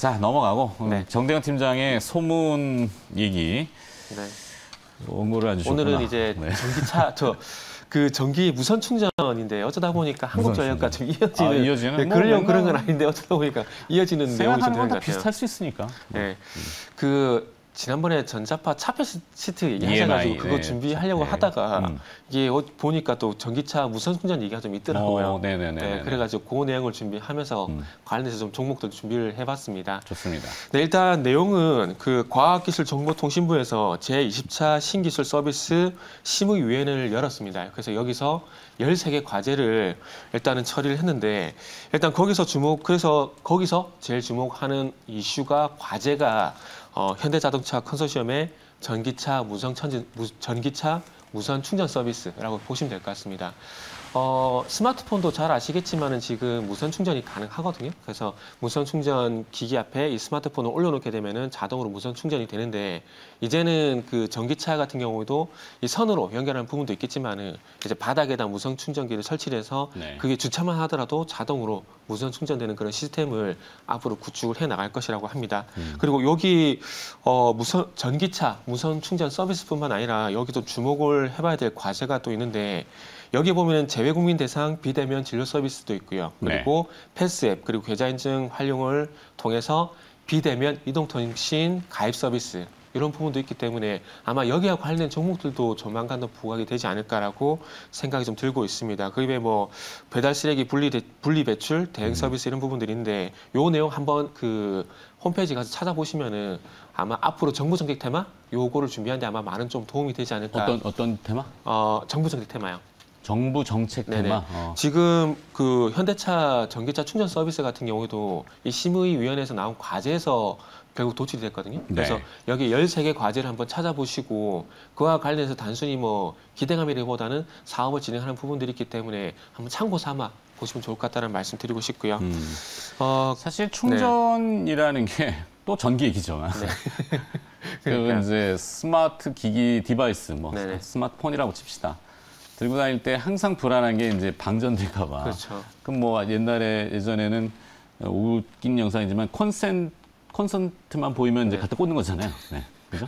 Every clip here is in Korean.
자, 넘어가고 네. 정대현 팀장의 소문 얘기 원고를 아주 오늘은 이제 네. 전기차 전기 무선 충전인데 어쩌다 보니까 한국전력과 좀 이어지는 네, 그러려고 그런 건 아닌데 어쩌다 보니까 이어지는 내용이 좀 되는 것 같아요. 비슷할 수 있으니까. 네, 지난번에 전자파 차폐 시트 얘기하셔가지고 EMI, 그거 네. 준비하려고 하다가 이게 보니까 또 전기차 무선 충전 얘기가 좀 있더라고요. 네네네. 그래가지고 그 내용을 준비하면서 관련해서 좀 종목들 준비를 해봤습니다. 좋습니다. 네, 일단 내용은 그 과학기술정보통신부에서 제20차 신기술 서비스 심의위원회를 열었습니다. 그래서 여기서 13개 과제를 일단은 처리를 했는데 일단 거기서 제일 주목하는 이슈가 과제가 현대자동차 컨소시엄의 전기차 무선 충전 서비스라고 보시면 될 것 같습니다. 스마트폰도 잘 아시겠지만은 지금 무선 충전이 가능하거든요. 그래서 무선 충전 기기 앞에 이 스마트폰을 올려놓게 되면은 자동으로 무선 충전이 되는데 이제는 그 전기차 같은 경우도 이 선으로 연결하는 부분도 있겠지만은 이제 바닥에다 무선 충전기를 설치를 해서 그게 주차만 하더라도 자동으로 무선 충전되는 그런 시스템을 앞으로 구축을 해 나갈 것이라고 합니다. 그리고 여기 전기차 무선 충전 서비스뿐만 아니라 여기도 주목을 해봐야 될 과제가 또 있는데 여기 보면은 재외국민 대상 비대면 진료 서비스도 있고요. 그리고 패스 앱 그리고 계좌인증 활용을 통해서 비대면 이동통신 가입 서비스 이런 부분도 있기 때문에 아마 여기와 관련된 종목들도 조만간 더 부각이 되지 않을까라고 생각이 좀 들고 있습니다. 그 외에 배달 쓰레기 분리 배출 대행 서비스 이런 부분들이 있는데 요 내용 한번 그 홈페이지 가서 찾아보시면은 아마 앞으로 정부 정책 테마 요거를 준비하는데 아마 많은 좀 도움이 되지 않을까. 어떤 테마? 정부 정책 테마요. 정부 정책 테마. 지금 그 현대차 전기차 충전 서비스 같은 경우에도 이 심의위원회에서 나온 과제에서 결국 도출이 됐거든요. 그래서 여기 13개 과제를 한번 찾아보시고 그와 관련해서 단순히 기대감이라기보다는 사업을 진행하는 부분들이 있기 때문에 한번 참고 삼아 보시면 좋을 것 같다는 말씀 드리고 싶고요. 사실 충전이라는 게 또 전기 얘기죠. 그리고 이제 스마트 기기 디바이스, 스마트폰이라고 칩시다. 들고 다닐 때 항상 불안한 게 이제 방전될까 봐. 그렇죠. 그럼 예전에는 웃긴 영상이지만 콘센트만 보이면 이제 갖다 꽂는 거잖아요. 네. 그죠?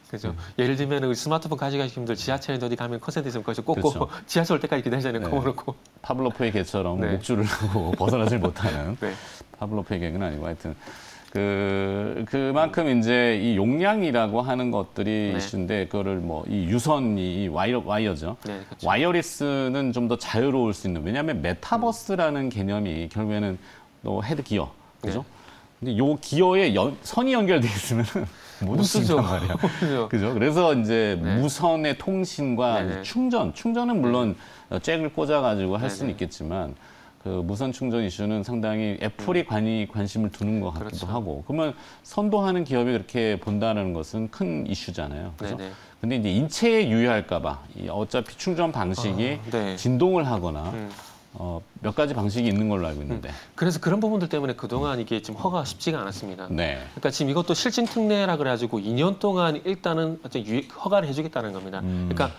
그죠. 예를 들면 스마트폰 가져가시는 분들 지하철에 어디 가면 콘센트 있으면 거기서 꽂고 지하철 올 때까지 기다리잖아요. ков어놓고. 파블로프의 개처럼 목줄을 하고 벗어나질 못하는 파블로프의 개는 아니고 하여튼 그만큼 이제 이 용량이라고 하는 것들이 이슈인데 그거를 이 유선이 와이어죠. 그렇죠. 와이어리스는 좀 더 자유로울 수 있는 왜냐하면 메타버스라는 개념이 결국에는 또 헤드 기어 그죠? 근데 요 기어에 선이 연결돼 있으면 못 쓰죠 말이야. 그죠? 그래서 이제 무선의 통신과 충전은 물론 잭을 꽂아가지고 할 수는 있겠지만. 그 무선 충전 이슈는 상당히 애플이 관심을 두는 것 같기도 하고 그러면 선도하는 기업이 그렇게 본다는 것은 큰 이슈잖아요. 그래서 근데 이제 인체에 유의할까 봐 어차피 충전 방식이 진동을 하거나 몇 가지 방식이 있는 걸로 알고 있는데 그래서 그런 부분들 때문에 그동안 이게 지금 허가가 쉽지가 않았습니다. 그러니까 지금 이것도 실증 특례라 그래가지고 2년 동안 일단은 허가를 해주겠다는 겁니다. 그러니까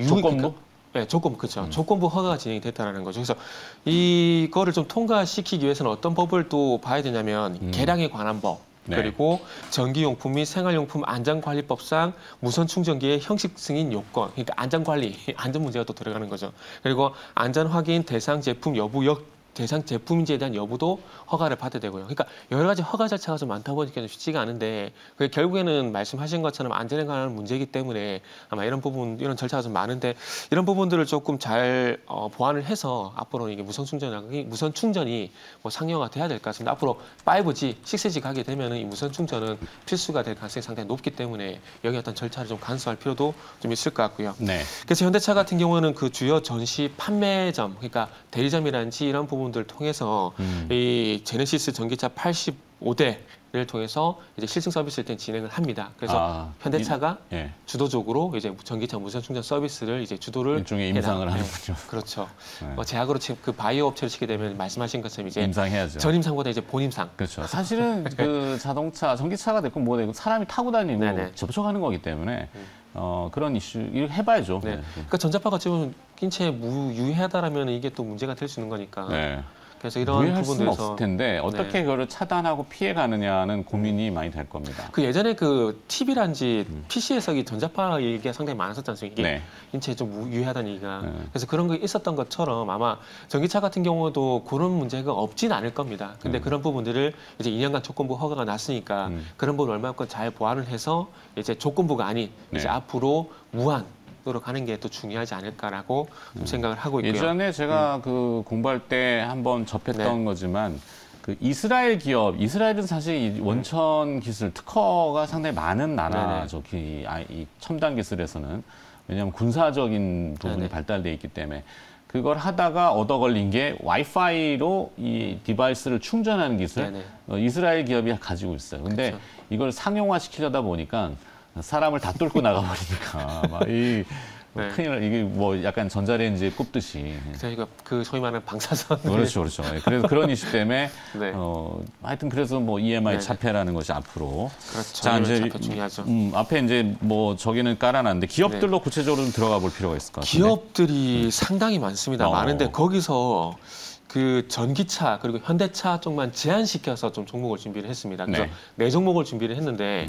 조건부? 네, 그렇죠. 조건부 허가가 진행이 됐다는 거죠. 그래서 이거를 좀 통과시키기 위해서는 어떤 법을 또 봐야 되냐면 개량에 관한 법, 그리고 전기용품 및 생활용품 안전관리법상 무선 충전기의 형식 승인 요건, 그러니까 안전관리, 안전 문제가 또 들어가는 거죠. 그리고 안전 확인 대상 제품 여부 대상 제품인지에 대한 여부도 허가를 받아야 되고요. 그러니까 여러 가지 허가 절차가 좀 많다 보니까 좀 쉽지가 않은데 그게 결국에는 말씀하신 것처럼 안전에 관한 문제이기 때문에 아마 이런 절차가 좀 많은데 이런 부분들을 조금 잘 보완을 해서 앞으로 이게 무선 충전이 상용화 돼야 될 것 같습니다. 앞으로 5G, 6G 가게 되면은 이 무선 충전은 필수가 될 가능성이 상당히 높기 때문에 여기 어떤 절차를 좀 간소화할 필요도 좀 있을 것 같고요. 그래서 현대차 같은 경우는 그 주요 전시 판매점, 그러니까 대리점이라든지 이런 부분들 통해서 이 제네시스 전기차 85대를 통해서 이제 실증 서비스를 일단 진행을 합니다. 그래서 현대차가 주도적으로 이제 전기차 무선 충전 서비스를 이제 주도를 일종의 임상을 하는군요. 그렇죠. 제약으로 그 바이오 업체를 치게 되면 말씀하신 것처럼 이제 임상해야죠. 전임상보다 이제 본임상. 그렇죠. 사실은 그 전기차가 됐고 되고 사람이 타고 다니고 접촉하는 거기 때문에. 그런 이슈 해봐야죠. 그러니까 전자파가 지금 낀채 무유해하다라면 이게 또 문제가 될 수 있는 거니까. 그래서 이런 유의할 수는 부분들에서 없을 텐데 어떻게 그거를 차단하고 피해가느냐는 고민이 많이 될 겁니다. 그 예전에 그 TV란지 PC에서 이 전자파 얘기가 상당히 많았었지 않습니까? 이게 인체에 좀 유해하다는 얘기가. 그래서 그런 게 있었던 것처럼 아마 전기차 같은 경우도 그런 문제가 없진 않을 겁니다. 근데 그런 부분들을 이제 2년간 조건부 허가가 났으니까 그런 부분을 얼마큼 잘 보완을 해서 이제 조건부가 아닌 이제 앞으로 무한 으로 가는 게 또 중요하지 않을까라고 좀 생각을 하고 있고요. 예전에 제가 그 공부할 때 한번 접했던 거지만 그 이스라엘 기업, 이스라엘은 사실 이 원천 기술 특허가 상당히 많은 나라죠. 이 첨단 기술에서는. 왜냐하면 군사적인 부분이 발달돼 있기 때문에. 그걸 하다가 얻어 걸린 게 와이파이로 이 디바이스를 충전하는 기술. 이스라엘 기업이 가지고 있어요. 근데 이걸 상용화 시키려다 보니까 사람을 다 뚫고 나가버리니까 큰일, 이게 뭐 약간 전자레인지에 꼽듯이. 저희가 그 소위 말하는 방사선. 그렇죠. 그래서 그런 이슈 때문에 하여튼 그래서 뭐 EMI 차폐라는 것이 앞으로. 그렇죠. 자, 이제 차폐 중요하죠. 앞에 이제 뭐 저기는 깔아놨는데 기업들로 구체적으로 좀 들어가 볼 필요가 있을 것 같아요. 기업들이 상당히 많습니다. 많은데 거기서 그 전기차 그리고 현대차 쪽만 제한시켜서 좀 종목을 준비를 했습니다. 그래서 네 종목을 준비를 했는데.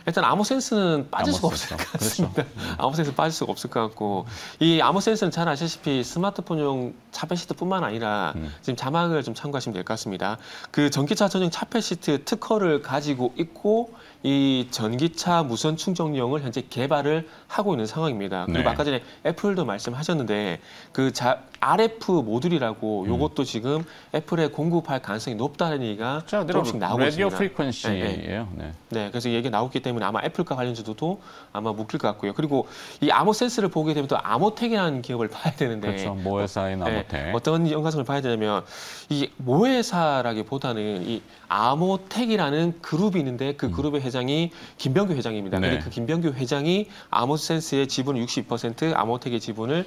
일단 아모센스는 빠질 수가 없을 것 같습니다. 아모센스 빠질 수가 없을 것 같고 이 아모센스는 잘 아시다시피 스마트폰용 차폐 시트뿐만 아니라 지금 자막을 좀 참고하시면 될 것 같습니다. 그 전기차 전용 차폐 시트 특허를 가지고 있고 이 전기차 무선 충전용을 현재 개발을 하고 있는 상황입니다. 그리고 아까 전에 애플도 말씀하셨는데 그 RF 모듈이라고 요것도 지금 애플에 공급할 가능성이 높다는 얘기가 조금씩 나오고 라디오 있습니다. 프리퀀시예요. 그래서 얘기가 나오기 때문에 아마 애플과 관련주도 아마 묶일 것 같고요. 그리고 이 아모센스를 보게 되면 또 아모텍이라는 기업을 봐야 되는데 그렇죠. 모회사인 아모텍. 어떤 연관성을 봐야 되냐면 이 모회사라기보다는 이 아모텍이라는 그룹이 있는데 그 그룹의 회장이 김병규 회장입니다. 근데 그 김병규 회장이 아모센스의 지분을 62%, 아모텍의 지분을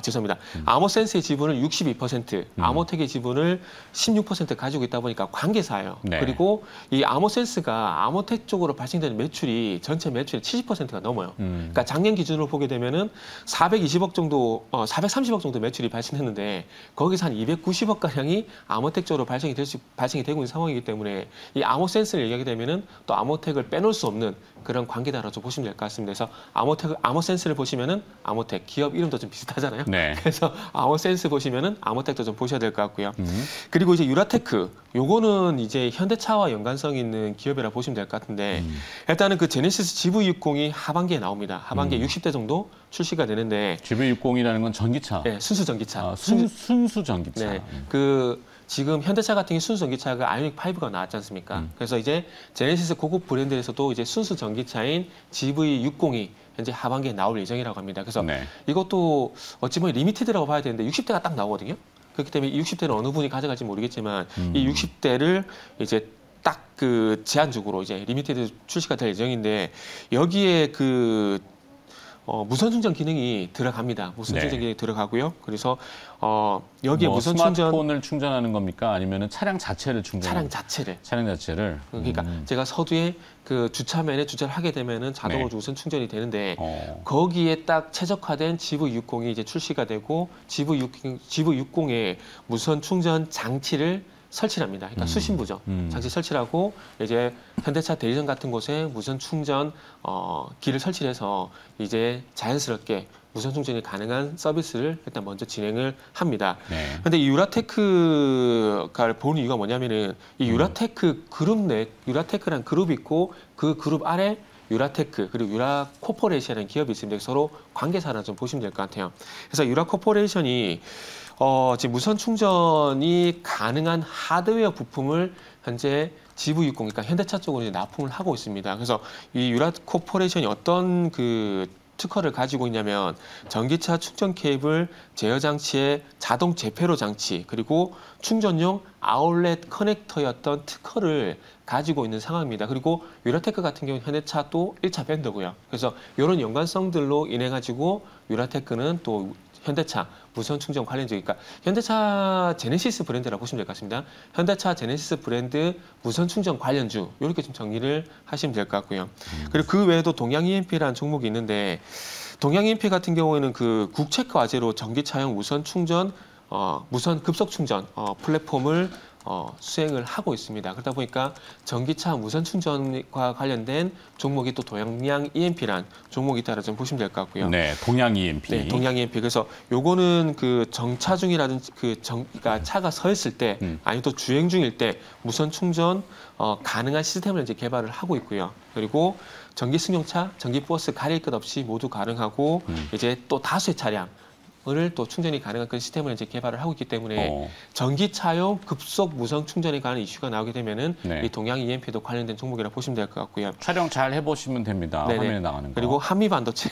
죄송합니다. 아모센스의 지분을 62%, 아모텍의 지분을 16% 가지고 있다 보니까 관계사예요. 그리고 이 아모센스가 아모텍 쪽으로 발생되는 매출이 전체 매출의 70%가 넘어요. 그러니까 작년 기준으로 보게 되면은 420억 정도, 430억 정도 매출이 발생했는데 거기서 한 290억 가량이 아모텍 쪽으로 발생이 되고 있는 상황이기 때문에 이 아모센스를 얘기하게 되면은 또 아모텍을 빼놓을 수 없는 그런 관계다라고 보시면 될 것 같습니다. 그래서 아모센스를 보시면은 아모텍 기업 이름도 좀 비슷하잖아요. 그래서 아모센스 보시면은 아모텍도 좀 보셔야 될 것 같고요. 그리고 이제 유라테크, 요거는 이제 현대차와 연관성 있는 기업이라 보시면 될 것 같은데 일단은 그 제네시스 GV60이 하반기에 나옵니다. 하반기에 60대 정도 출시가 되는데 GV60이라는 건 전기차. 순수 전기차. 순수 전기차. 지금 현대차 같은 경우 순수 전기차가 아이오닉 5가 나왔지 않습니까? 그래서 이제 제네시스 고급 브랜드에서도 이제 순수 전기차인 GV60이 현재 하반기에 나올 예정이라고 합니다. 그래서 이것도 어찌 보면 리미티드라고 봐야 되는데 60대가 딱 나오거든요. 그렇기 때문에 이 60대는 어느 분이 가져갈지 모르겠지만 이 60대를 이제 딱 그 제한적으로 이제 리미티드 출시가 될 예정인데 여기에 그 무선 충전 기능이 들어갑니다. 무선 충전 기능이 들어가고요. 그래서 여기에 무선 스마트폰을 충전하는 겁니까? 아니면은 차량 자체를 차량 자체를. 그러니까 제가 서두에 그 주차면에 주차를 하게 되면은 자동으로 무선 충전이 되는데 거기에 딱 최적화된 GV60이 이제 출시가 되고 GV60의 무선 충전 장치를 설치를 합니다. 그러니까 수신부죠. 장치 설치를 하고 이제 현대차 대리점 같은 곳에 무선 충전 기를 설치를 해서 이제 자연스럽게 무선 충전이 가능한 서비스를 일단 먼저 진행을 합니다. 그런데 이 유라테크가 보는 이유가 뭐냐면은 이 유라테크 그룹 내 유라테크라는 그룹이 있고 그 그룹 아래 유라테크 그리고 유라코퍼레이션이라는 기업이 있습니다. 서로 관계사라 좀 보시면 될 것 같아요. 그래서 유라코퍼레이션이 지금 무선 충전이 가능한 하드웨어 부품을 현재 GV60, 그러니까 현대차 쪽으로 이제 납품을 하고 있습니다. 그래서 이 유라코퍼레이션이 어떤 그 특허를 가지고 있냐면 전기차 충전 케이블 제어 장치의 자동 재폐로 장치 그리고 충전용 아울렛 커넥터였던 특허를 가지고 있는 상황입니다. 그리고 유라테크 같은 경우는 현대차 또 1차 벤더고요. 그래서 이런 연관성들로 인해 가지고 유라테크는 또 현대차 무선 충전 관련주, 그러니까 현대차 제네시스 브랜드라고 보시면 될 것 같습니다. 현대차 제네시스 브랜드 무선 충전 관련주 이렇게 좀 정리를 하시면 될 것 같고요. 그리고 그 외에도 동양 EMP라는 종목이 있는데 동양 EMP 같은 경우에는 그 국책 과제로 전기차용 무선 충전 무선 급속 충전 플랫폼을 수행을 하고 있습니다. 그러다 보니까 전기차 무선 충전과 관련된 종목이 또 동양 EMP란 종목이 있다라 좀 보시면 될 것 같고요. 네, 동양 EMP. 네, 동양 EMP. 그래서 요거는 그 정차 중이라든지 그러니까 차가 서 있을 때 아니면 또 주행 중일 때 무선 충전 가능한 시스템을 이제 개발을 하고 있고요. 그리고 전기 승용차, 전기 버스 가릴 것 없이 모두 가능하고 이제 또 다수의 차량 을 또 충전이 가능한 그런 시스템을 이제 개발을 하고 있기 때문에 전기차용 급속 무선 충전에 관한 이슈가 나오게 되면은 네. 이 동양 EMP도 관련된 종목이라고 보시면 될 것 같고요. 촬영 잘 해보시면 됩니다. 네네. 화면에 나가는 거. 그리고 한미반도체.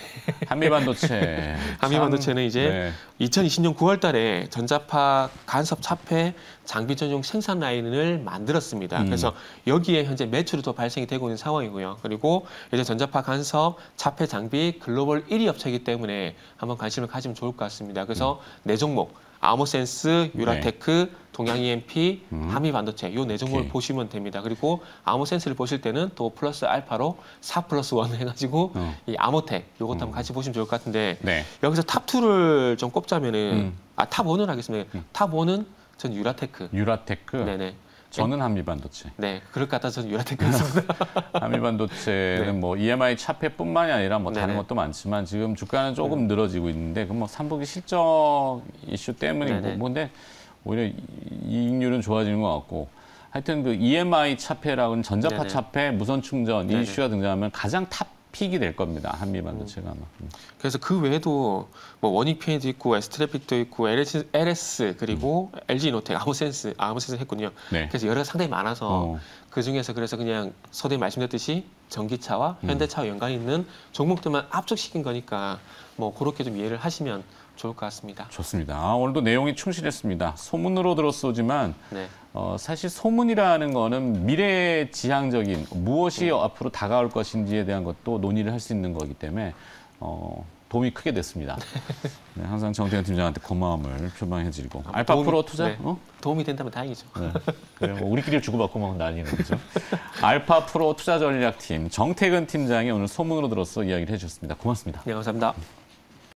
한미반도체. 한미반도체는 이제 네. 2020년 9월달에 전자파 간섭 차폐 장비 전용 생산 라인을 만들었습니다. 그래서 여기에 현재 매출이 더 발생이 되고 있는 상황이고요. 그리고 이제 전자파 간섭 차폐 장비 글로벌 1위 업체이기 때문에 한번 관심을 가지면 좋을 것 같습니다. 그래서 네 종목 아모센스, 유라테크, 동양 EMP, 한미반도체 요 네 종목을 보시면 됩니다. 그리고 아모센스를 보실 때는 또 플러스 알파로 4+1 해가지고 이 아모텍 요것도 한번 같이 보시면 좋을 것 같은데 네. 여기서 탑2를 좀 꼽자면은 탑1을 하겠습니다. 탑1은 전 유라테크. 유라테크. 네네. 저는 한미반도체. 네, 그럴 것 같아서 저는 유라테크였습니다. 한미반도체는 네. 뭐 EMI 차폐뿐만이 아니라 뭐 다른 네네. 것도 많지만 지금 주가는 조금 늘어지고 있는데 그 뭐 3분기 실적 이슈 때문이고 네네. 뭔데 오히려 이익률은 좋아지는 것 같고 하여튼 그 EMI 차폐라고는 전자파 네네. 차폐, 무선 충전 이 네네. 이슈가 등장하면 가장 탑픽이 될 겁니다. 한미반도체가 아마. 그래서 그 외에도 뭐 원익PN도 있고 에스트래픽도 있고 LS 그리고 LG이노텍, 아모센스 했군요. 네. 그래서 여러 가지 상당히 많아서 그 중에서 그래서 그냥 서두에 말씀드렸듯이 전기차와 현대차와 연관이 있는 종목들만 압축시킨 거니까 뭐 그렇게 좀 이해를 하시면 좋을 것 같습니다. 좋습니다. 오늘도 내용이 충실했습니다. 소문으로 들었소지만 네. 사실 소문이라는 거는 미래지향적인 무엇이 앞으로 다가올 것인지에 대한 것도 논의를 할 수 있는 거기 때문에 도움이 크게 됐습니다. 네, 항상 정태현 팀장한테 고마움을 표방해드리고 알파프로 투자? 네. 도움이 된다면 다행이죠. 네. 그래, 뭐 우리끼리 주고받고 막 난리는 거죠. 알파프로 투자전략팀 정태근 팀장이 오늘 소문으로 들어서 이야기를 해주셨습니다. 고맙습니다. 네, 감사합니다.